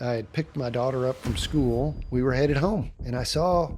I had picked my daughter up from school. We were headed home, and I saw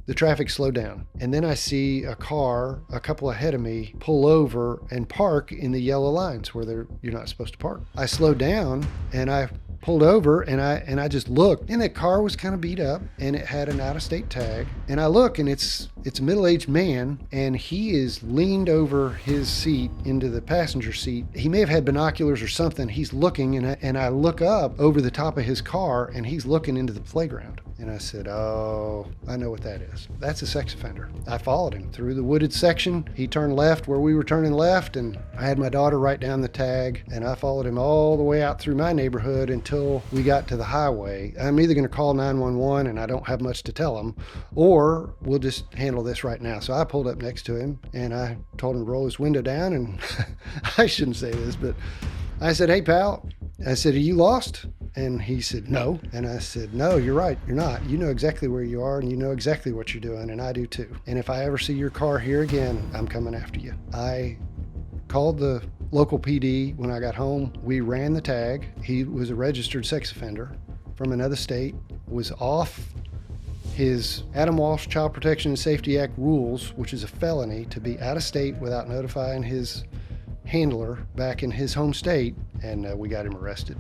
the traffic slow down. And then I see a car a couple ahead of me pull over and park in the yellow lines where you're not supposed to park. I slowed down and I pulled over and I just looked, and that car was kind of beat up and it had an out-of-state tag. And I look, and it's a middle-aged man, and he is leaned over his seat into the passenger seat. He may have had binoculars or something. He's looking, and I look up over the top of his car, and he's looking into the playground. And I said, oh, I know what that is. That's a sex offender. I followed him through the wooded section. He turned left where we were turning left, and I had my daughter write down the tag, and I followed him all the way out through my neighborhood until we got to the highway. I'm either going to call 911, and I don't have much to tell him, or we'll just handle this right now. So I pulled up next to him, and I told him to roll his window down, and I shouldn't say this, but I said, hey, pal. I said, are you lost? And he said, no. And I said, no, you're right. You're not. You know exactly where you are, and you know exactly what you're doing, and I do too. And if I ever see your car here again, I'm coming after you. I called the local PD when I got home. We ran the tag. He was a registered sex offender from another state, was off his Adam Walsh Child Protection and Safety Act rules, which is a felony to be out of state without notifying his handler back in his home state, and we got him arrested.